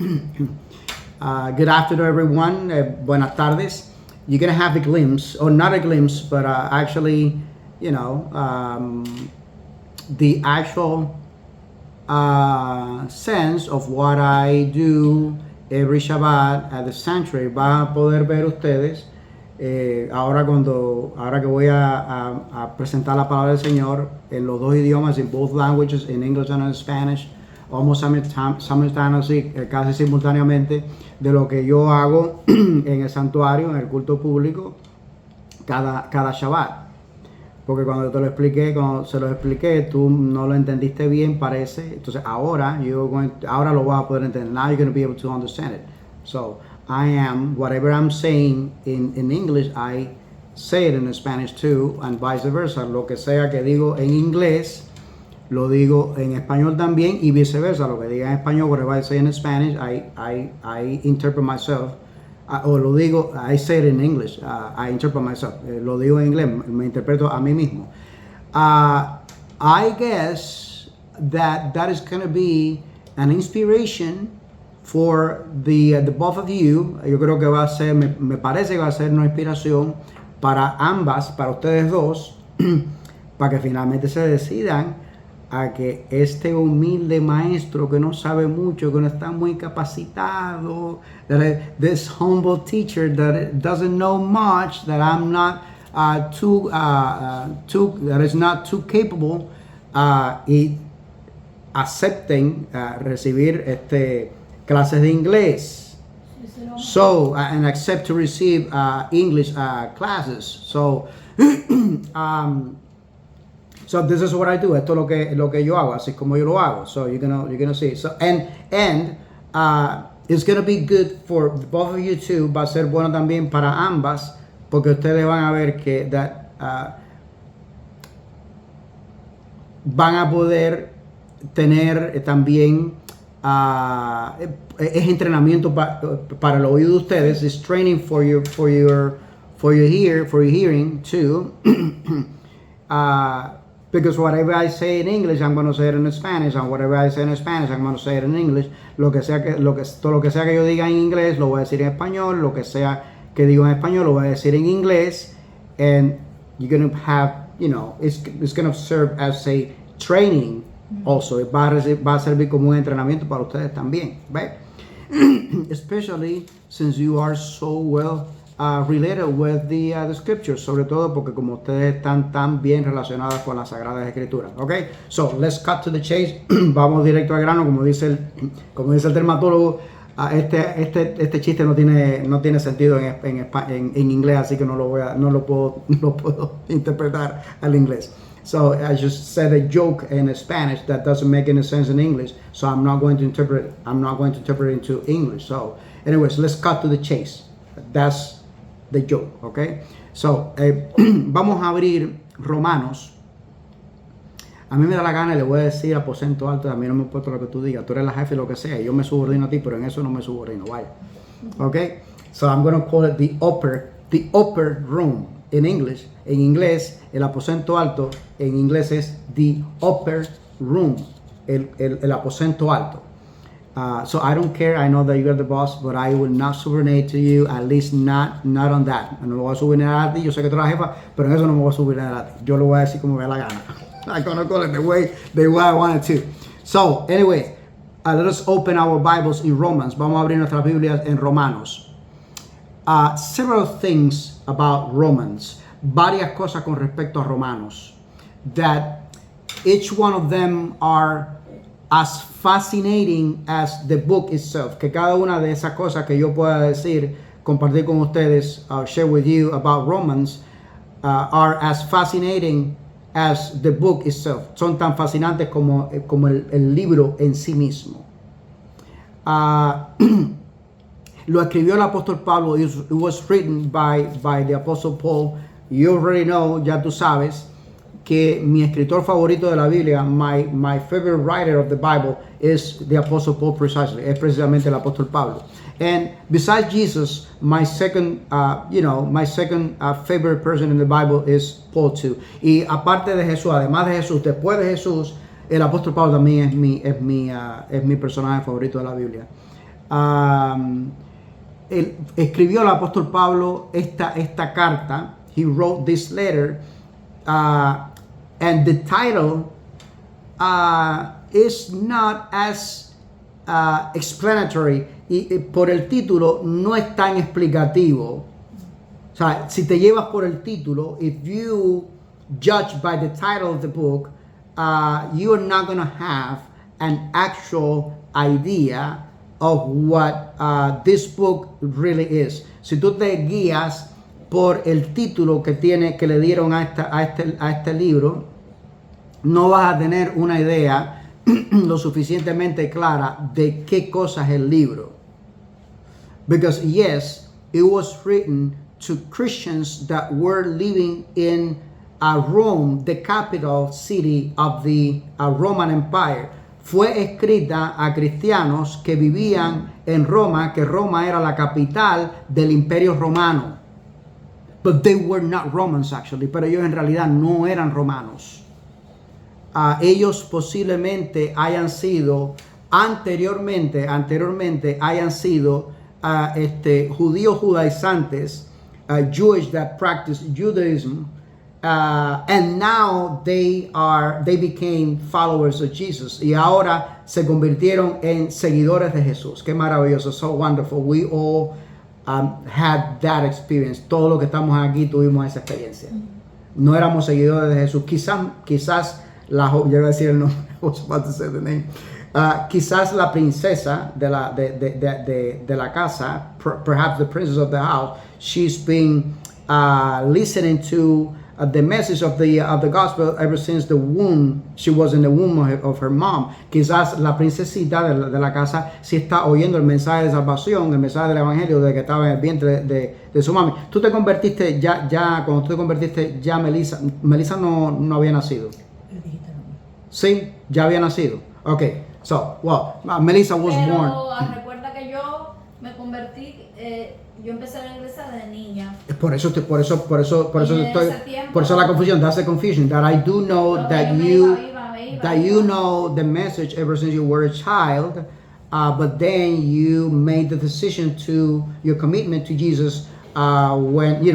Good afternoon, everyone. Buenas tardes. You're going to have a glimpse, or not a glimpse, but actually, the actual sense of what I do every Shabbat at the sanctuary. Van a poder ver ustedes ahora que voy a presentar la palabra del Señor en los dos idiomas, in both languages, in English and in Spanish, almost simultaneously, casi simultáneamente, de lo que yo hago en el santuario, en el culto público, cada Shabbat. Porque cuando se lo expliqué, tú no lo entendiste bien, parece. Entonces ahora lo vas a poder entender. Now you're going to be able to understand it. So whatever I'm saying in English, I say it in Spanish too, and vice versa. Lo que sea que digo en inglés, lo digo en español también, y viceversa. Lo que diga en español, whatever I say in Spanish, I interpret myself. I say it in English, I interpret myself. Lo digo en inglés, me interpreto a mí mismo. I guess that is going to be an inspiration for the both of you. Yo creo que va a ser, me parece que va a ser una inspiración para ambas, para ustedes dos, para que finalmente se decidan a que este humilde maestro que no sabe mucho, que no está muy capacitado, this humble teacher that doesn't know much, that I'm not that is not too capable, y acepten recibir clases de inglés. So, and accept to receive English classes. So, so this is what I do. Esto es lo que yo hago, así como yo lo hago. So you're gonna see. So and it's gonna be good for both of you too. Va a ser bueno también para ambas, porque ustedes van a ver que van a poder tener también es entrenamiento para el oído de ustedes. It's training for your hearing too. Because whatever I say in English, I'm going to say it in Spanish, and whatever I say in Spanish, I'm going to say it in English. Todo lo que sea que yo diga en inglés, lo voy a decir en español. Lo que sea que digo en español, lo voy a decir en inglés. And you're going to have, it's going to serve as a training also. Va a servir como un entrenamiento para ustedes también, right? Especially since you are so well related with the scriptures, sobre todo porque como ustedes están tan bien relacionados con las Sagradas Escrituras. Okay, so let's cut to the chase. Vamos directo al grano, como dice el dermatólogo. Este chiste no tiene sentido en inglés, así que no lo puedo interpretar al inglés. So I just said a joke in Spanish that doesn't make any sense in English, so I'm not going to interpret it into English. So anyways, let's cut to the chase. That's the joke, okay? So, vamos a abrir Romanos. A mí me da la gana y le voy a decir aposento alto, a mí no me importa lo que tú digas, tú eres la jefe, lo que sea, yo me subordino a ti, pero en eso no me subordino, vaya. Okay? So I'm going to call it the upper room in English. En inglés, el aposento alto, en inglés es the upper room, el aposento alto. So I don't care. I know that you're the boss, but I will not subordinate to you, at least not on that. No me voy a subordinar a ti. Yo sé que tú eres la jefa, pero en eso no me voy a subordinar a ti. Yo lo voy a decir como me da la gana. I'm gonna call it the way I want it to. So, anyway, let us open our Bibles in Romans. Vamos a abrir nuestras Biblias en Romanos. Several things about Romans. Varias cosas con respecto a Romanos. That each one of them are as fascinating as the book itself. Que cada una de esas cosas que yo pueda decir, compartir con ustedes, share with you about Romans, are as fascinating as the book itself. Son tan fascinantes como el libro en sí mismo. Lo escribió el apóstol Pablo. It was written by the apostle Paul. You already know, ya tú sabes, que mi escritor favorito de la Biblia, my favorite writer of the Bible, is the Apostle Paul precisely. Es precisamente el apóstol Pablo. And besides Jesus, my second favorite person in the Bible is Paul too. Y aparte de Jesús, además de Jesús, después de Jesús, el apóstol Pablo también es mi personaje favorito de la Biblia. Él escribió el apóstol Pablo esta carta. He wrote this letter, and the title is not as explanatory. Y por el título no es tan explicativo. O sea, si te llevas por el título, if you judge by the title of the book, you are not going to have an actual idea of what this book really is. Si tú te guías por el título que le dieron a este libro, no vas a tener una idea lo suficientemente clara de qué cosa es el libro. Because yes, it was written to Christians that were living in Rome, the capital city of the Roman Empire. Fue escrita a cristianos que vivían en Roma, que Roma era la capital del Imperio Romano. But they were not Romans actually, pero ellos en realidad no eran romanos. Ellos posiblemente hayan sido, anteriormente hayan sido judíos judaizantes, Jewish that practice Judaism, and now they became followers of Jesus. Y ahora se convirtieron en seguidores de Jesús. Qué maravilloso, so wonderful. We all had that experience. Todos los que estamos aquí tuvimos esa experiencia. No éramos seguidores de Jesús. Quizás yo iba a decir el nombre. I was about to say the name. Quizás la princesa de la casa, perhaps the princess of the house, she's been listening to the message of the gospel ever since the womb. She was in the womb of her mom. Quizás la princesita de la casa sí está oyendo el mensaje de salvación, el mensaje del evangelio de que estaba en el vientre de su mami. Tú te convertiste cuando tú te convertiste ya Melissa no había nacido. Sí, ya había nacido. Okay. So, well, Melissa was born. Pero recuerda que yo me convertí, yo empecé a la iglesia de niña. Por eso la confusión. That's the confusion. That I do know that you know the message ever since you were a child, but then you made the decision to your commitment to Jesus when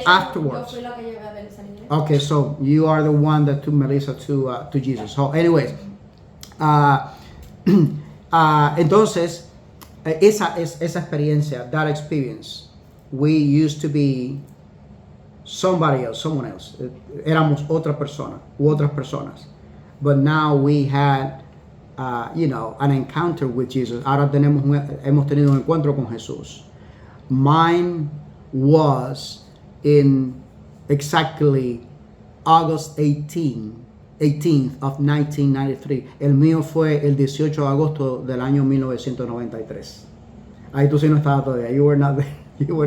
afterwards. Yo fui la que llevé a Melissa a la iglesia. Okay, so you are the one that took Melissa to Jesus. So, anyways. Entonces, esa experiencia, that experience, we used to be someone else. Éramos otra persona u otras personas. But now we had, an encounter with Jesus. Ahora hemos tenido un encuentro con Jesús. Mine was in exactly August 18th of 1993. El mío fue el 18 de agosto del año 1993. Ahí tú sí no estabas todavía. You were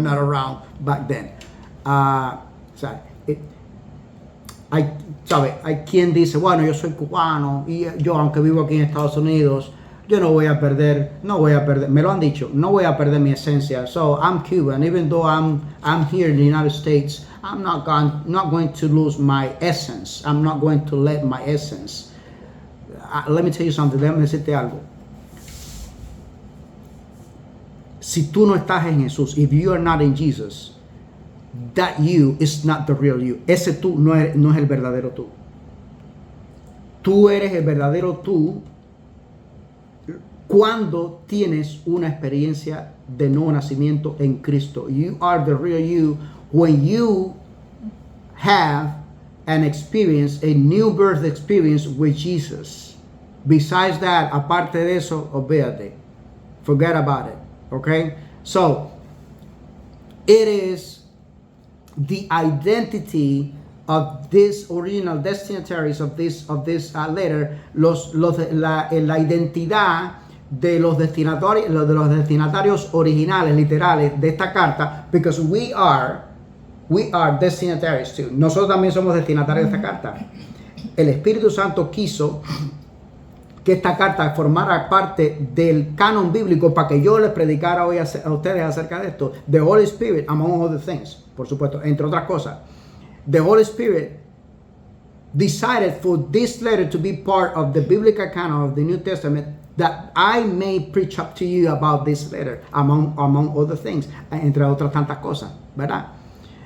not around back then. Hay quien dice, bueno, yo soy cubano y yo, aunque vivo aquí en Estados Unidos, yo no voy a perder, me lo han dicho, no voy a perder mi esencia. So I'm Cuban, even though I'm here in the United States, I'm not going to lose my essence. I'm not going to let my essence. Let me tell you something, déjame decirte algo. Si tú no estás en Jesús, if you are not in Jesus, that you is not the real you. Ese tú no es el verdadero tú. Tú eres el verdadero tú cuando tienes una experiencia de nuevo nacimiento en Cristo. You are the real you when you have an experience, a new birth experience with Jesus. Besides that, aparte de eso, olvídate. Forget about it. Okay? So, it is the identity of these original destinataries of this letter, la identidad de los destinatarios originales, literales de esta carta, because we are destinataries too. Nosotros también somos destinatarios de esta carta. El Espíritu Santo quiso que esta carta formara parte del canon bíblico para que yo les predicara hoy a ustedes acerca de esto. The Holy Spirit, among other things, por supuesto, entre otras cosas. The Holy Spirit decided for this letter to be part of the biblical canon of the New Testament that I may preach up to you about this letter, among other things, entre otras tantas cosas, ¿verdad?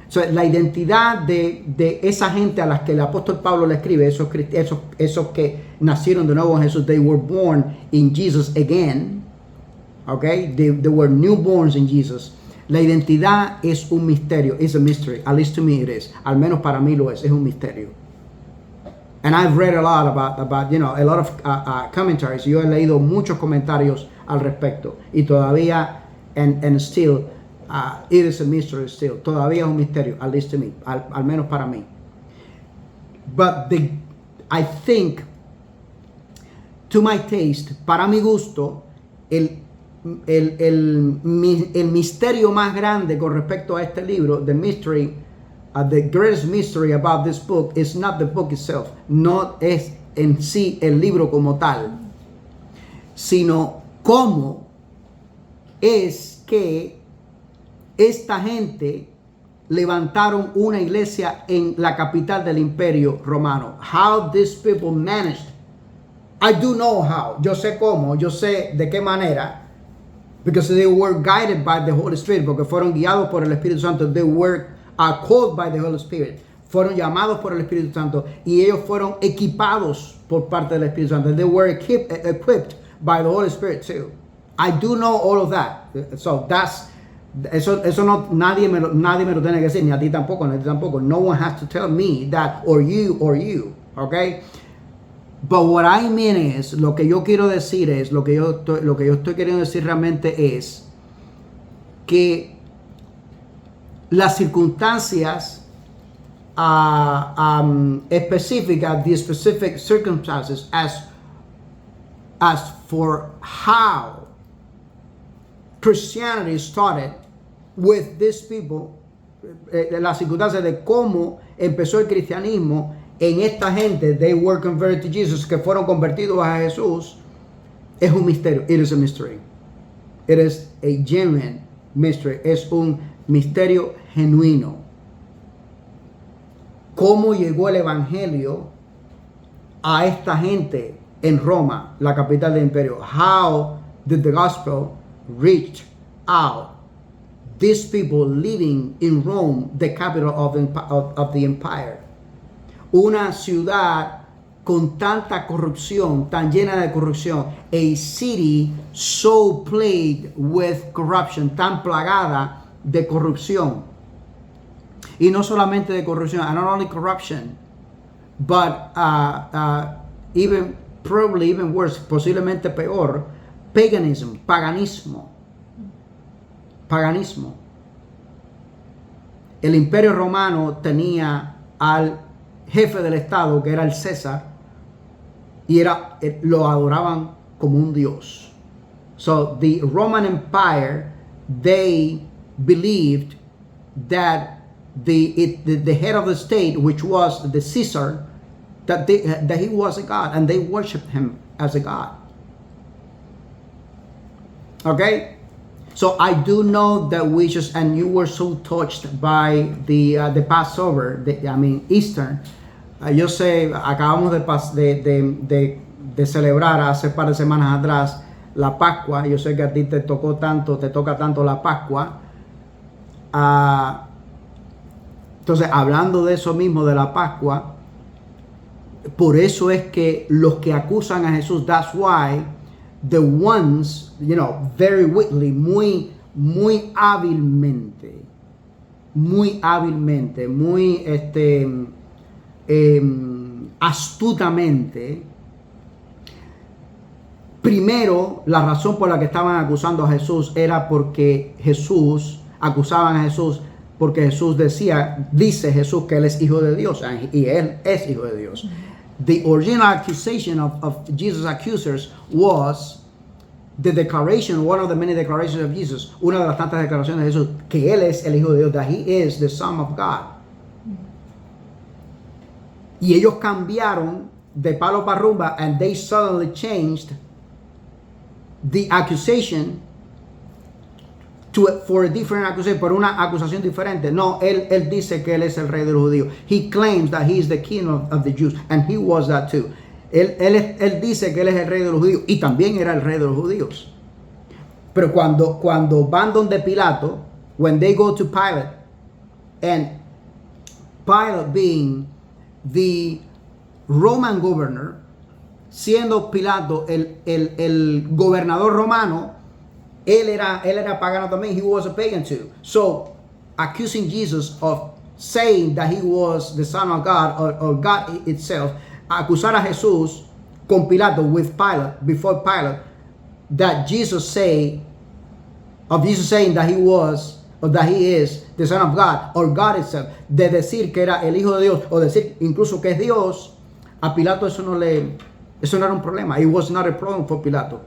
So, la identidad de esa gente a las que el apóstol Pablo le escribe, esos que nacieron de nuevo en Jesús, they were born in Jesus again, okay? They were newborns in Jesus. La identidad es un misterio, it's a mystery, at least to me it is. Al menos para mí lo es un misterio. And I've read a lot about you know, a lot of commentaries. Yo he leído muchos comentarios al respecto. Y todavía, and still, it is a mystery still. Todavía es un misterio, at least to me, al menos para mí. But I think, to my taste, para mi gusto, el misterio más grande con respecto a este libro, the mystery, the greatest mystery about this book is not the book itself, no es en sí el libro como tal, sino cómo es que esta gente levantaron una iglesia en la capital del imperio romano. How these people managed. I do know how. Yo sé cómo, yo sé de qué manera. Because they were guided by the Holy Spirit, porque fueron guiados por el Espíritu Santo. They were called by the Holy Spirit. Fueron llamados por el Espíritu Santo y ellos fueron equipados por parte del Espíritu Santo. They were equipped by the Holy Spirit too. I do know all of that. So eso no, nadie me lo tiene que decir, ni a ti tampoco, ni a ti tampoco. No one has to tell me that, or you, okay? But what I mean is, lo que yo quiero decir es, lo que yo estoy queriendo decir realmente es que las circunstancias específicas, the specific circumstances as for how Christianity started with these people, las circunstancias de cómo empezó el cristianismo en esta gente, they were converted to Jesus, que fueron convertidos a Jesús, es un misterio. It is a mystery. It is a genuine mystery. Es un misterio genuino. ¿Cómo llegó el evangelio a esta gente en Roma, la capital del imperio? How did the gospel reach out these people living in Rome, the capital of the empire? Una ciudad con tanta corrupción, tan llena de corrupción, a city so plagued with corruption, tan plagada de corrupción. Y no solamente de corrupción, and not only corruption, but probably even worse, posiblemente peor, paganismo. El imperio romano tenía al jefe del estado, que era el César, y lo adoraban como un dios. So the Roman Empire, they believed that the head of the state, which was the Caesar, that he was a god, and they worshipped him as a god. Okay? So I do know that and you were so touched by the Passover, Easter. Yo sé, acabamos de celebrar hace par de semanas atrás la Pascua. Yo sé que a ti te toca tanto la Pascua. Entonces, hablando de eso mismo, de la Pascua, por eso es que los que acusan a Jesús, that's why the ones, very wittingly, muy hábilmente, muy astutamente, primero, la razón por la que estaban acusando a Jesús era porque acusaban a Jesús porque Jesús dice Jesús que Él es hijo de Dios, y Él es hijo de Dios. The original accusation of Jesus' accusers was the declaration, one of the many declarations of Jesus, una de las tantas declaraciones de Jesús, que Él es el hijo de Dios, that He is the Son of God. Y ellos cambiaron de palo para rumba, and they suddenly changed the accusation for a different accusation, por una acusación diferente. No, él dice que Él es el rey de los judíos. He claims that He is the king of the Jews, and He was that too. Él dice que él es el rey de los judíos y también era el rey de los judíos. Pero cuando van donde Pilato, when they go to Pilate, and Pilate being the Roman governor, siendo Pilato el gobernador romano, él era pagano también. He was a pagan too. So, accusing Jesus of saying that he was the Son of God or God itself, acusar a Jesús con Pilato with Pilate, before Pilate, that Jesus saying that he was or that he is the Son of God or God itself, de decir que era el Hijo de Dios o decir incluso que es Dios, a Pilato eso no era un problema. It was not a problem for Pilate.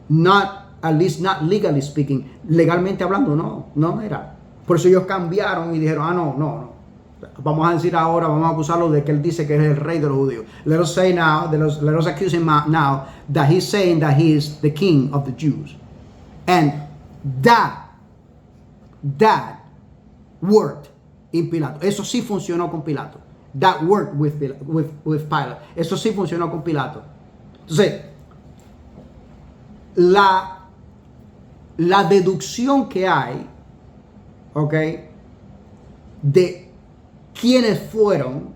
Not, at least not legally speaking. Legalmente hablando, no era. Por eso ellos cambiaron y dijeron, no. Vamos a decir ahora, vamos a acusarlo de que él dice que es el rey de los judíos. Let us accuse him now that he's saying that he is the king of the Jews. And that worked in Pilato. Eso sí funcionó con Pilato. That worked with Pilate. Eso sí funcionó con Pilato. Entonces, la deducción que hay, ¿ok?, de quiénes fueron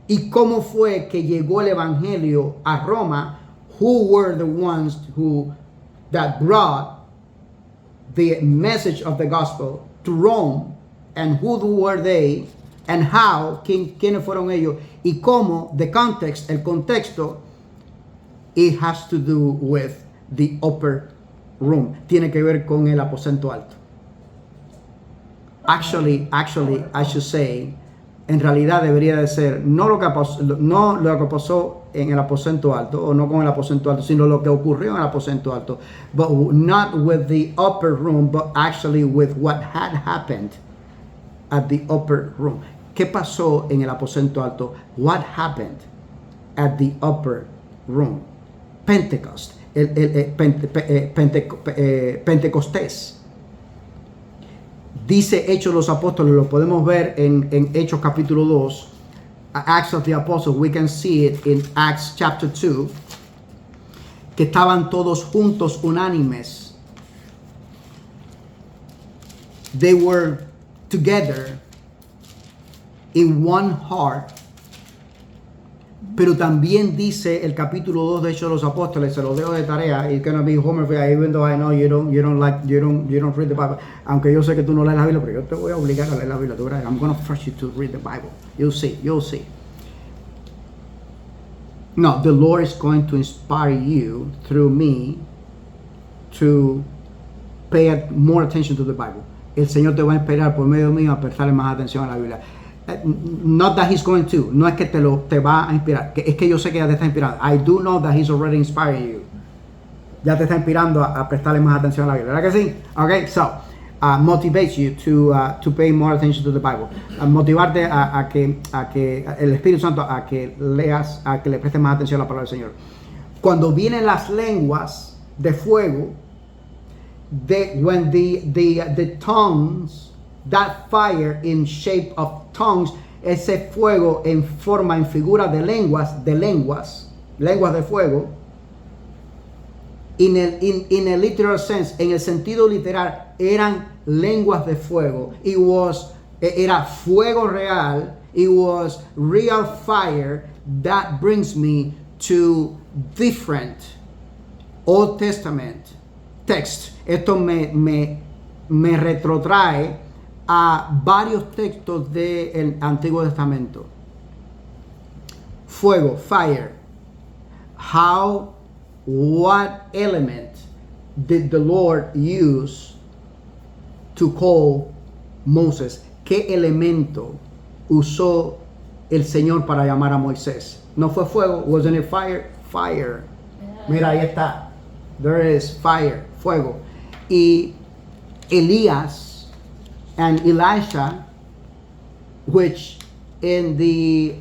y cómo fue que llegó el evangelio a Roma, who were the ones that brought the message of the gospel to Rome, and who were they, and how, quiénes fueron ellos, y cómo, the context, el contexto, it has to do with the upper room. Tiene que ver con el aposento alto. Actually, I should say, en realidad debería de ser no lo que pasó en el aposento alto, o no con el aposento alto, sino lo que ocurrió en el aposento alto. But not with the upper room, but actually with what had happened at the upper room. ¿Qué pasó en el aposento alto? What happened at the upper room? Pentecost, Pentecostés. Dice Hechos de los Apóstoles, lo podemos ver en Hechos capítulo 2, Acts of the Apostles, we can see it in Acts chapter 2, que estaban todos juntos, unánimes. They were together in one heart. Pero también dice el capítulo 2 de Hechos de los Apóstoles, se lo dejo de tarea, it's gonna be homework, even though I know you don't read the Bible. Aunque yo sé que tú no lees la Biblia, pero yo te voy a obligar a leer la Biblia. I'm gonna force you to read the Bible. You'll see. No, the Lord is going to inspire you through me to pay more attention to the Bible. El Señor te va a inspirar por medio mío a prestarle más atención a la Biblia. Not that he's going to, no es que te va a inspirar, es que yo sé que ya te está inspirando. I do know that he's already inspiring you. Ya te está inspirando a prestarle más atención a la Biblia, ¿verdad que sí? Okay, so motivates you to pay more attention to the Bible. Motivarte a que el Espíritu Santo a que leas, a que le prestes más atención a la palabra del Señor. Cuando vienen las lenguas de fuego, when the tongues, that fire in shape of tongues, ese fuego en forma, en figura de lenguas de fuego, in a literal sense, en el sentido literal, eran lenguas de fuego. Era fuego real. It was real fire. That brings me to different Old Testament texts. Esto me retrotrae a varios textos del Antiguo Testamento. Fuego, fire. What element did the Lord use to call Moses? ¿Qué elemento usó el Señor para llamar a Moisés? ¿No fue fuego? Wasn't it fire? Fire. Mira, ahí está. There is fire, fuego. Y Elías and Elisha, which in the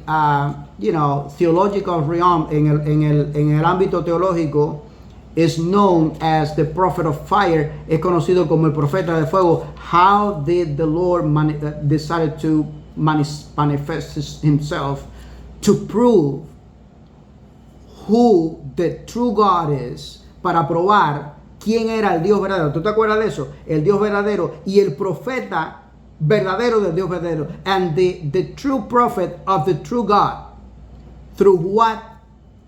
theological realm, en el ámbito teológico, is known as the prophet of fire, es conocido como el profeta de fuego. How did the Lord decided to manifest himself to prove who the true God is, para probar quién era el Dios verdadero. ¿Tú te acuerdas de eso? El Dios verdadero y el profeta verdadero del Dios verdadero. And the true prophet of the true God. Through what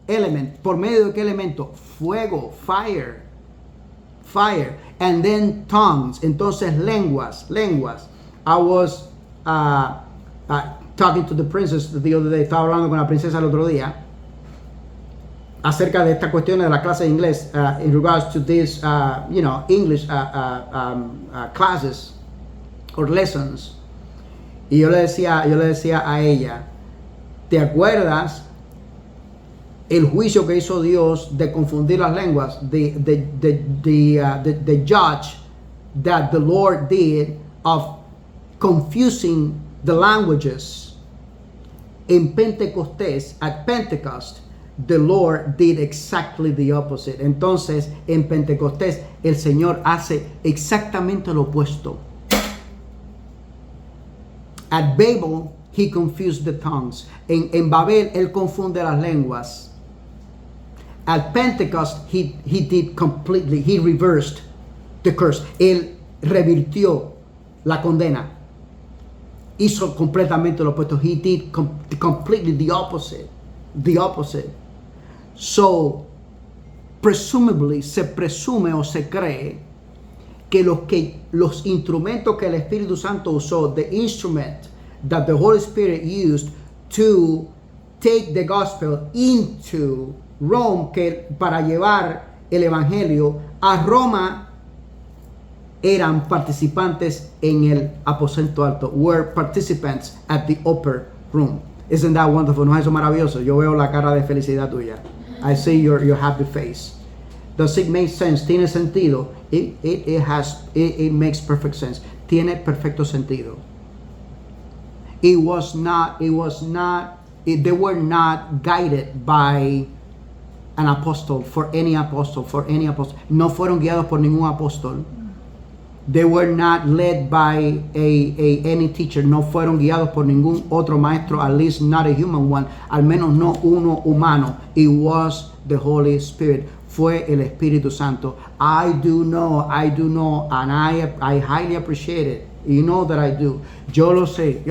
element? ¿Por medio de qué elemento? Fuego, fire. And then tongues. Entonces lenguas. I was talking to the princess the other day. Estaba hablando con la princesa el otro día acerca de esta cuestión de la clase de inglés in regards to this, English classes or lessons. Y yo le decía a ella, ¿te acuerdas el juicio que hizo Dios de confundir las lenguas? The judge that the Lord did of confusing the languages in Pentecostés, at Pentecost. The Lord did exactly the opposite. Entonces, en Pentecostés, el Señor hace exactamente lo opuesto. At Babel, he confused the tongues. En Babel, él confunde las lenguas. At Pentecost, he did completely, he reversed the curse. Él revirtió la condena. Hizo completamente lo opuesto. He did completely the opposite. The opposite. So, presumably, se presume o se cree que los instrumentos que el Espíritu Santo usó, the instrument that the Holy Spirit used to take the gospel into Rome, que para llevar el evangelio a Roma, eran participantes en el aposento alto, were participants at the upper room. Isn't that wonderful? ¿No es eso maravilloso? Yo veo la cara de felicidad tuya. I see your happy face. Does it make sense? ¿Tiene sentido? It makes perfect sense. Tiene perfecto sentido. They were not guided by an apostle, for any apostle. No fueron guiados por ningún apóstol. They were not led by any teacher. No fueron guiados por ningún otro maestro, at least not a human one. Al menos no uno humano. It was the Holy Spirit. Fue el Espíritu Santo. I do know, and I highly appreciate it. You know that I do. Yo lo sé,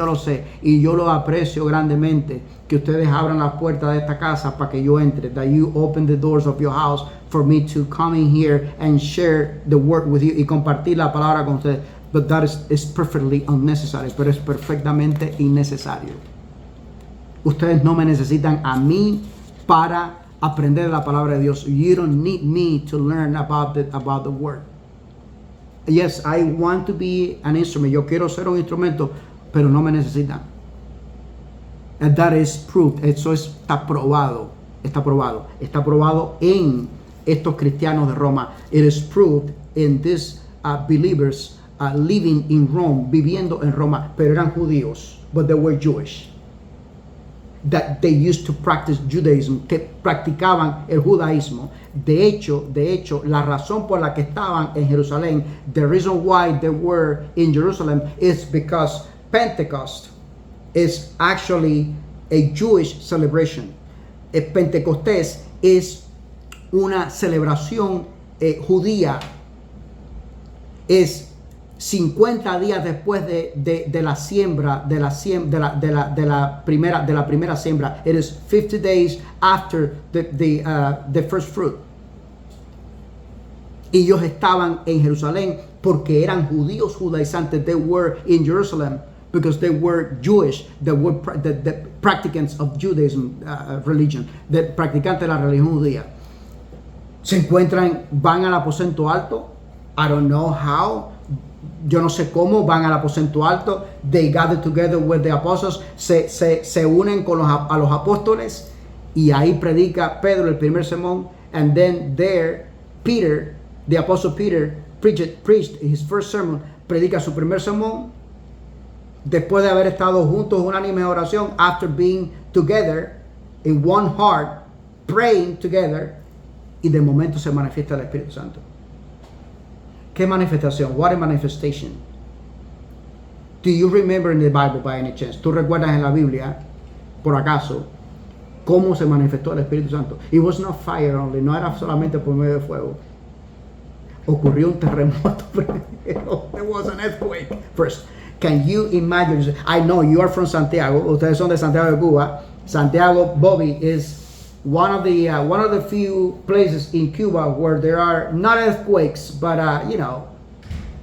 y yo lo aprecio grandemente que ustedes abran las puertas de esta casa para que yo entre. That you open the doors of your house for me to come in here and share the word with you y compartir la palabra con ustedes. But that is perfectly unnecessary. Pero es perfectamente innecesario. Ustedes no me necesitan a mí para aprender la palabra de Dios. You don't need me to learn about the word. Yes, I want to be an instrument. Yo quiero ser un instrumento, pero no me necesitan. And that is proved. Eso está probado. Está probado en estos cristianos de Roma. It is proved in these believers living in Rome, viviendo en Roma, pero eran judíos, but they were Jewish. That they used to practice Judaism, que practicaban el judaísmo. De hecho, la razón por la que estaban en Jerusalén, the reason why they were in Jerusalem is because Pentecost is actually a Jewish celebration. Pentecostés es una celebración judía. Es 50 días después de la siembra, de la primera siembra. It is 50 days after the first fruit. Y ellos estaban en Jerusalén porque eran judíos judaizantes. They were in Jerusalem because they were Jewish. They were the practicants of Judaism religion. The practicantes de la religión judía. Se encuentran, van al aposento alto. I don't know how. Yo no sé cómo van al aposento alto. They gather together with the apostles. Se unen con a los apóstoles. Y ahí predica Pedro el primer sermón. And then there, Peter, the apostle Peter, preached his first sermon. Predica su primer sermón. Después de haber estado juntos, unánime oración. After being together in one heart, praying together. Y de momento se manifiesta el Espíritu Santo. ¿Qué manifestación? What a manifestation. Do you remember in the Bible by any chance? ¿Tú recuerdas en la Biblia, por acaso, ¿Cómo se manifestó el Espíritu Santo? It was not fire only, no era solamente por medio de fuego. Ocurrió un terremoto primero. There was an earthquake first. Can you imagine? I know you are from Santiago. Ustedes son de Santiago de Cuba. Santiago, Bobby, is one of the few places in Cuba where there are not earthquakes, but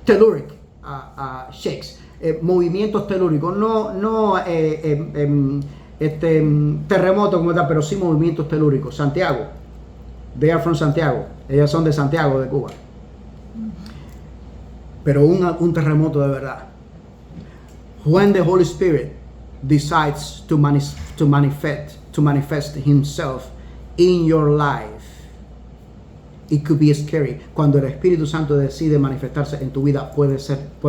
telluric shakes, movimientos telúricos, no terremotos como tal, pero sí movimientos telúricos. Santiago, they are from Santiago. Ellas son de Santiago de Cuba. Pero un terremoto de verdad. When the Holy Spirit decides to manifest Himself in your life, it could be scary. Cuando el Espíritu Santo decide manifestarse en tu vida, puede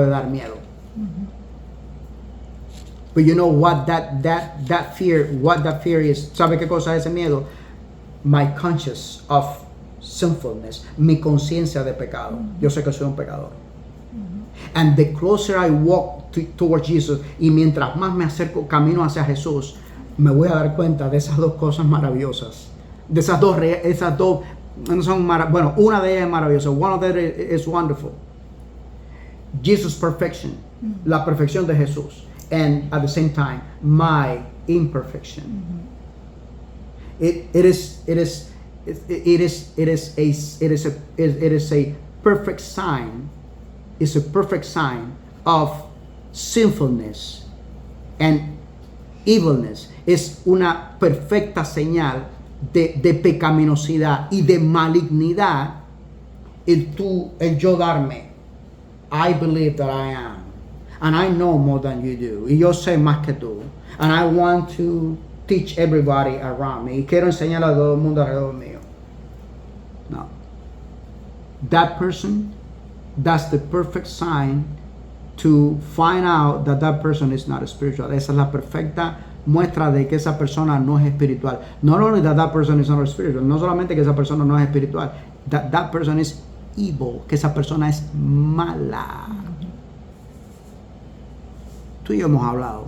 dar miedo. But you know what that fear is? ¿Sabe qué cosa es ese miedo? My conscience of sinfulness, mi conciencia de pecado. Yo sé que soy un pecador. And the closer I walk towards Jesus, y mientras más me acerco, camino hacia Jesús, me voy a dar cuenta de esas dos cosas maravillosas. De esas dos no son bueno, una de ellas es maravillosa. One of them is wonderful. Jesus' perfection, la perfección de Jesús, and at the same time, my imperfection. It is a perfect sign. Is a perfect sign of sinfulness and evilness. Es una perfecta señal de pecaminosidad y de malignidad el yo darme. I believe that I am, and I know more than you do, y yo sé más que tú, and I want to teach everybody around me, y quiero enseñar a todo el mundo alrededor mío. No. That person, that's the perfect sign to find out that person is not spiritual. Esa es la perfecta muestra de que esa persona no es espiritual. Not only that person is not spiritual, no solamente que esa persona no es espiritual, that person is evil, que esa persona es mala. Tú y yo hemos hablado.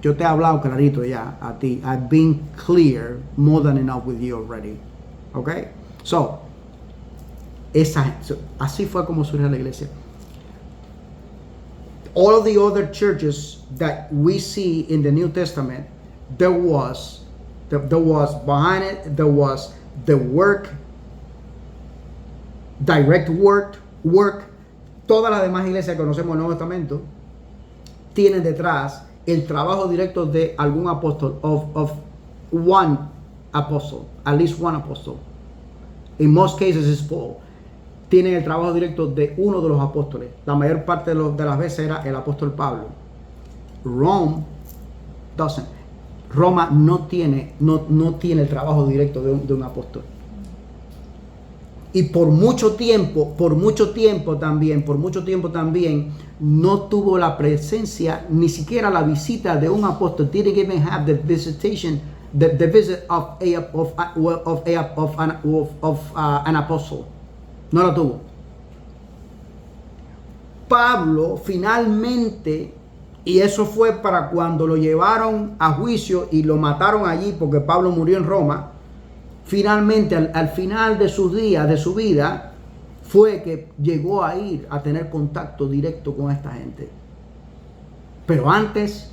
Yo te he hablado clarito ya a ti. I've been clear more than enough with you already. Okay? So, así fue como surgió la iglesia. All of the other churches that we see in the New Testament, there was behind it, there was the work, direct work. Todas las demás iglesias que conocemos en el Nuevo Testamento tienen detrás el trabajo directo de algún apóstol, of one apostle, at least one apostle. In most cases it's Paul. Tienen el trabajo directo de uno de los apóstoles. La mayor parte de las veces era el apóstol Pablo. Roma no tiene el trabajo directo de un apóstol. Y por mucho tiempo también no tuvo la presencia, ni siquiera la visita de un apóstol. Didn't even have the visitation, the visit of an apostle. No la tuvo. Pablo finalmente, y eso fue para cuando lo llevaron a juicio y lo mataron allí porque Pablo murió en Roma, finalmente al final de sus días, de su vida, fue que llegó a ir a tener contacto directo con esta gente. Pero antes,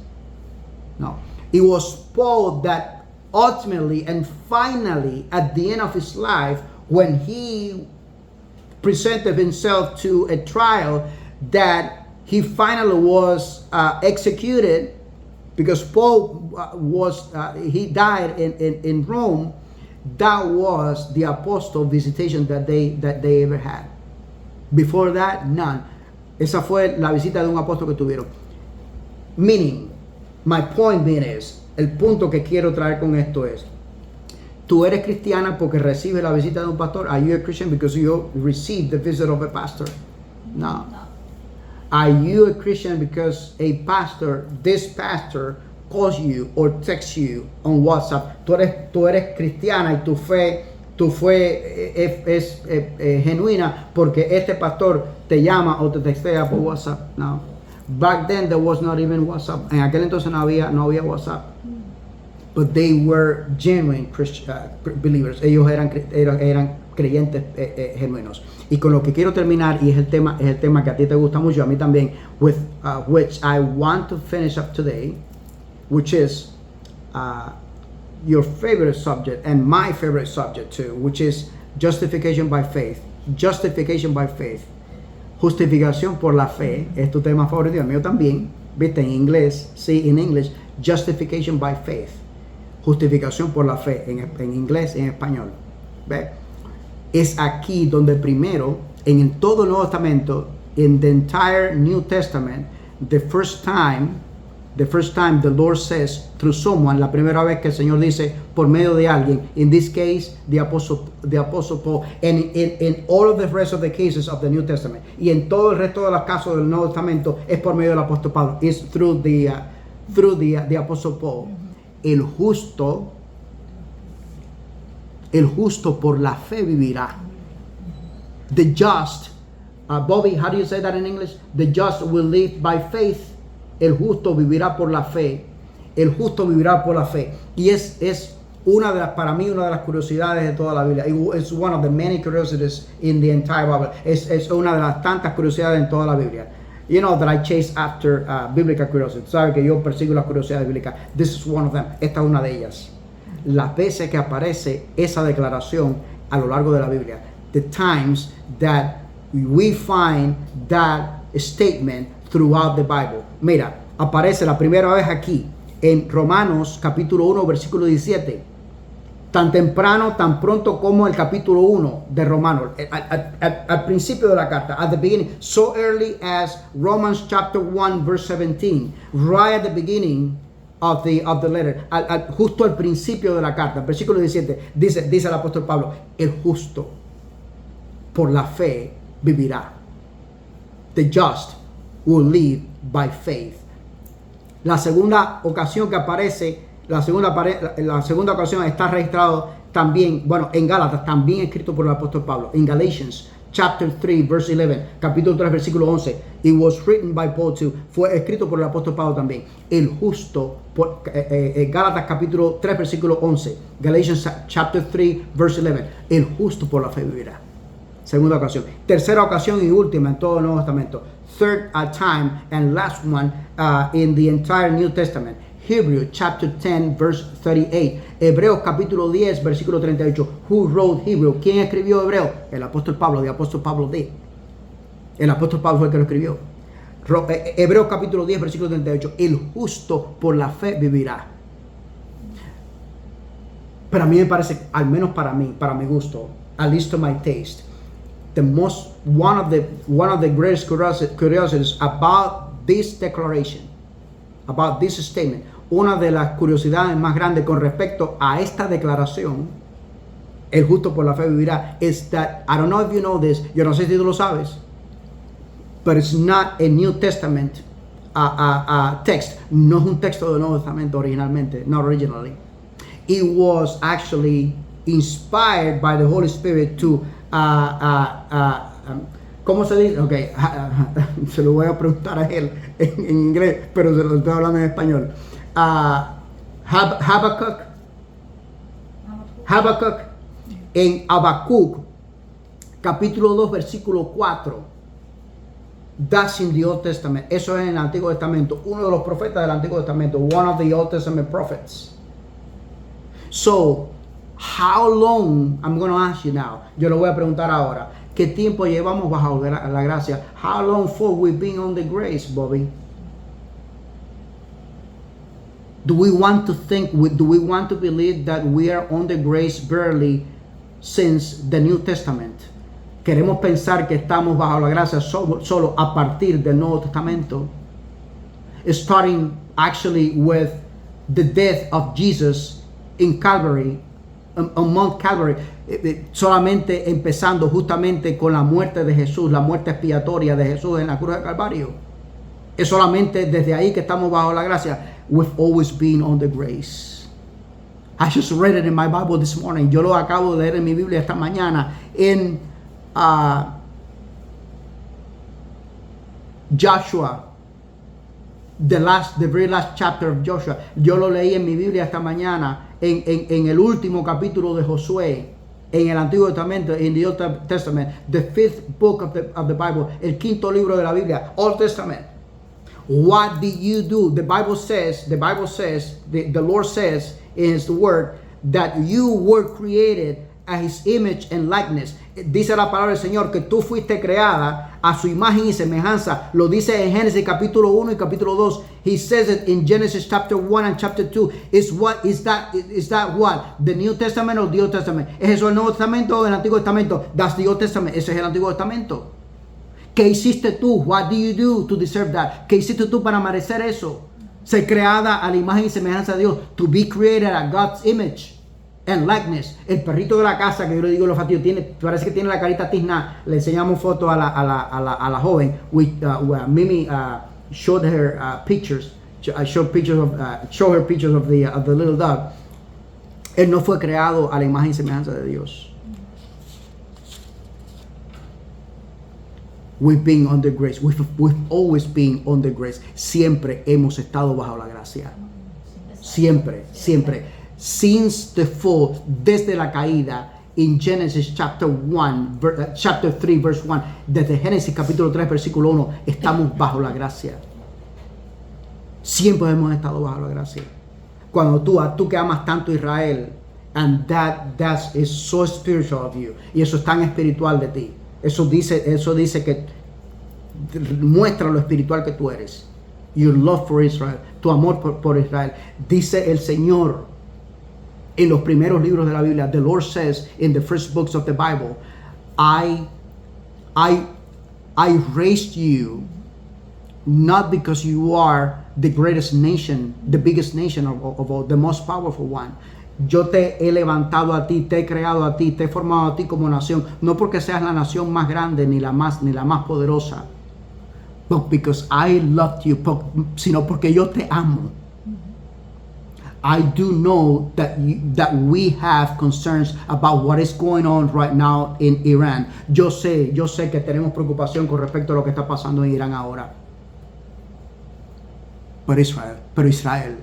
no. It was Paul that ultimately and finally at the end of his life, when he presented himself to a trial, that he finally was executed, because Paul he died in Rome. That was the apostle visitation that they ever had. Before that, none. Esa fue la visita de un apóstol que tuvieron. Meaning, my point being is, el punto que quiero traer con esto es, ¿tú eres cristiana porque recibes la visita de un pastor? Are you a Christian because you receive the visit of a pastor? No. Are you a Christian because this pastor calls you or texts you on WhatsApp? Tú eres cristiana y tu fe es genuina porque este pastor te llama o te textea por WhatsApp. No. Back then there was not even WhatsApp. En aquel entonces no había WhatsApp. but they were genuine believers. Ellos eran creyentes genuinos. Y con lo que quiero terminar, y es el tema que a ti te gusta mucho, a mí también, with which I want to finish up today, which is your favorite subject and my favorite subject too, which is justification by faith. Justification by faith. Justificación por la fe es tu tema favorito, el mío también. Viste, en inglés, sí, en inglés, justification by faith. Justificación por la fe, en inglés y en español. ¿Ve? Es aquí donde primero, en todo el Nuevo Testamento, in the entire New Testament, the first time the Lord says through someone, la primera vez que el Señor dice por medio de alguien, in this case, the Apostle Paul, and in all of the rest of the cases of the New Testament, y en todo el resto de los casos del Nuevo Testamento, es por medio del Apóstol Pablo, is through the Apostle Paul. El justo por la fe vivirá. The just, Bobby, how do you say that in English? The just will live by faith. El justo vivirá por la fe. El justo vivirá por la fe. Y es para mí una de las curiosidades de toda la Biblia. It's one of the many curiosities in the entire Bible. Es una de las tantas curiosidades en toda la Biblia. You know that I chase after biblical curiosity. Sabes que yo persigo las curiosidades bíblicas. This is one of them. Esta es una de ellas. Las veces que aparece esa declaración a lo largo de la Biblia. The times that we find that statement throughout the Bible. Mira, aparece la primera vez aquí en Romanos capítulo 1 versículo 17. Tan temprano, tan pronto como el capítulo 1 de Romanos, al principio de la carta, at the beginning, so early as Romans chapter 1 verse 17, right at the beginning of the letter, justo al principio de la carta, versículo 17, dice el apóstol Pablo, el justo por la fe vivirá. The just will live by faith. La segunda ocasión que aparece, la segunda ocasión está registrado también, bueno, en Gálatas, también escrito por el apóstol Pablo, en Galatians chapter 3 verse 11, capítulo 3 versículo 11. It was written by Paul too. Fue escrito por el apóstol Pablo también. El justo, Gálatas capítulo 3 versículo 11, Galatians chapter 3 verse 11. El justo por la fe vivirá. Segunda ocasión. Tercera ocasión y última en todo el Nuevo Testamento. Third time and last one in the entire New Testament. Hebrews chapter 10 verse 38. Hebreos capítulo 10 versículo 38. Who wrote Hebrew? ¿Quién escribió Hebreo? El apóstol Pablo, de apóstol Pablo D. El apóstol Pablo fue el que lo escribió. Hebreos capítulo 10 versículo 38. El justo por la fe vivirá. Pero a mí me parece, al menos para mí, para mi gusto, at least to my taste, one of the greatest curiosities about this declaration, about this statement, una de las curiosidades más grandes con respecto a esta declaración, el justo por la fe vivirá, is that, I don't know if you know this, yo no sé si tú lo sabes, but it's not a New Testament text, no es un texto del Nuevo Testamento originalmente, not originally. It was actually inspired by the Holy Spirit to ¿cómo se dice? Ok, se lo voy a preguntar a él en inglés, pero se lo estoy hablando en español. Habacuc, en Habacuc, capítulo 2, versículo 4. That's in the Old Testament. Eso es en el Antiguo Testamento. Uno de los profetas del Antiguo Testamento. One of the Old Testament prophets. So, how long, I'm going to ask you now, yo lo voy a preguntar ahora, ¿qué tiempo llevamos bajo la gracia? How long for we've been on the grace, Bobby? Do we want to believe that we are on the grace barely since the New Testament? ¿Queremos pensar que estamos bajo la gracia solo a partir del Nuevo Testamento? Starting actually with the death of Jesus in Calvary, on Mount Calvary, solamente empezando justamente con la muerte de Jesús, la muerte expiatoria de Jesús en la cruz de Calvario. Es solamente desde ahí que estamos bajo la gracia. We've always been on the grace. I just read it in my Bible this morning. Yo lo acabo de leer en mi Biblia esta mañana en Joshua the very last chapter of Joshua. Yo lo leí en mi Biblia esta mañana, en el último capítulo de Josué, en el Antiguo Testamento, in the Old Testament, the fifth book of the Bible, el quinto libro de la Biblia, Old Testament. What did you do? The Bible says, the Lord says in His word that you were created a His image and likeness. Dice la palabra del Señor que tú fuiste creada a su imagen y semejanza. Lo dice en Génesis capítulo 1 y capítulo 2. He says it in Genesis chapter 1 and chapter 2. Is that what? The New Testament or the Old Testament? ¿Es eso el Nuevo Testamento o el Antiguo Testamento? That's the Old Testament. Ese es el Antiguo Testamento. ¿Qué hiciste tú? What do you do to deserve that? ¿Qué hiciste tú para merecer eso? Ser creada a la imagen y semejanza de Dios. To be created a God's image and likeness. El perrito de la casa, que yo le digo los fastidios, parece que tiene la carita tizna. Le enseñamos fotos a la joven. Mimi showed her pictures. I showed her pictures of the little dog. Él no fue creado a la imagen y semejanza de Dios. We've been under grace. We've always been under grace. Siempre hemos estado bajo la gracia. Siempre. Since the fall, desde la caída, in Genesis chapter 3 verse 1, desde Génesis capítulo 3 versículo 1, estamos bajo la gracia. Siempre hemos estado bajo la gracia. Cuando tú que amas tanto a Israel, and that is so spiritual of you, y eso es tan espiritual de ti. Eso dice que muestra lo espiritual que tú eres. Your love for Israel, tu amor por Israel. Dice el Señor en los primeros libros de la Biblia, the Lord says in the first books of the Bible, I raised you not because you are the greatest nation, the biggest nation of all, the most powerful one. Yo te he levantado a ti, te he creado a ti, te he formado a ti como nación, no porque seas la nación más grande ni la más poderosa, but because I loved you, sino porque yo te amo. I do know that we have concerns about what is going on right now in Iran. Yo sé que tenemos preocupación con respecto a lo que está pasando en Irán ahora. Pero Israel.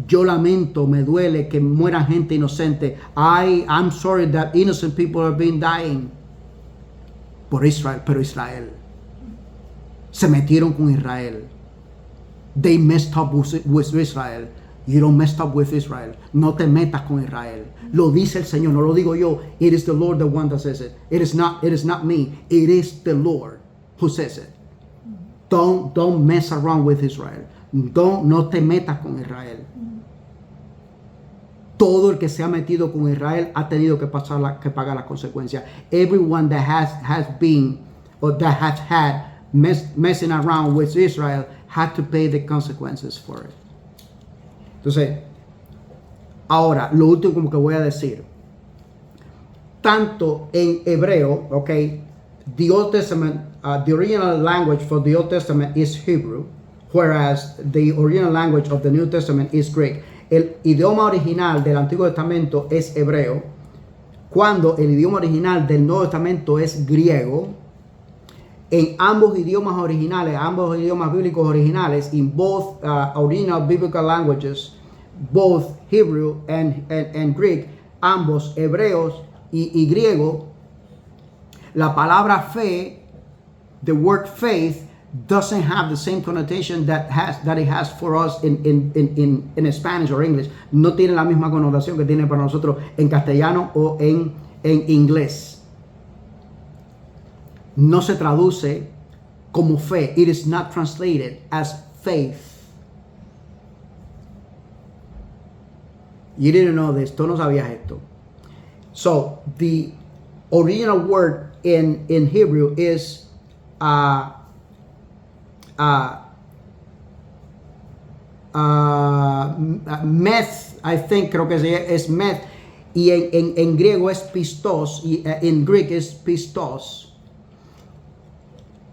Yo lamento, me duele que muera gente inocente. I'm sorry that innocent people are being dying. Pero Israel. Se metieron con Israel. They messed up with Israel. You don't mess up with Israel. No te metas con Israel. Lo dice el Señor, no lo digo yo. It is the Lord the one that says it. It is not me. It is the Lord who says it. Don't mess around with Israel. No te metas con Israel. Todo el que se ha metido con Israel ha tenido que pagar las consecuencias. Everyone that has been or that has had messing around with Israel had to pay the consequences for it. Entonces, ahora, lo último que voy a decir. Tanto en hebreo, the Old Testament, the original language for the Old Testament is Hebrew, whereas the original language of the New Testament is Greek. El idioma original del Antiguo Testamento es hebreo, cuando el idioma original del Nuevo Testamento es griego. En ambos idiomas originales, ambos idiomas bíblicos originales, in both original biblical languages, both Hebrew and Greek, ambos hebreos y griego, la palabra fe, the word faith, doesn't have the same connotation that it has for us in Spanish or English. No tiene la misma connotación que tiene para nosotros en castellano o en inglés. No se traduce como fe. It is not translated as faith. You didn't know this. Tú no sabías esto. So the original word in Hebrew is meth, I think, creo que es meth, y en griego es pistos, y en Greek es pistos.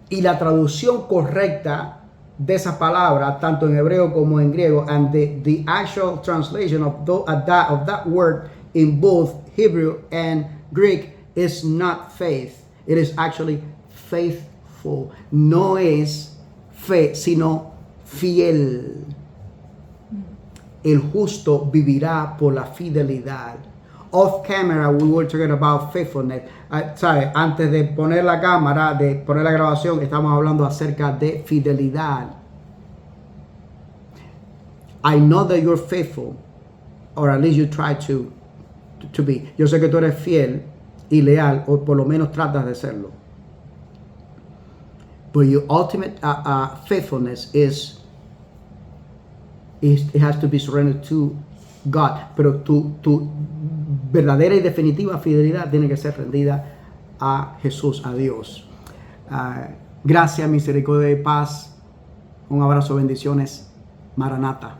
Y la traducción correcta de esa palabra, tanto en hebreo como en griego, and the actual translation of that word in both Hebrew and Greek is not faith. It is actually faithful. No es fe, sino fiel. El justo vivirá por la fidelidad. Off camera, we were talking about faithfulness. ¿Sabes? Antes de poner la cámara, de poner la grabación, estamos hablando acerca de fidelidad. I know that you're faithful, or at least you try to be. Yo sé que tú eres fiel y leal, o por lo menos tratas de serlo. But your ultimate faithfulness it has to be surrendered to God. Pero tu verdadera y definitiva fidelidad tiene que ser rendida a Jesús, a Dios. Gracias, misericordia y paz. Un abrazo, bendiciones. Maranata.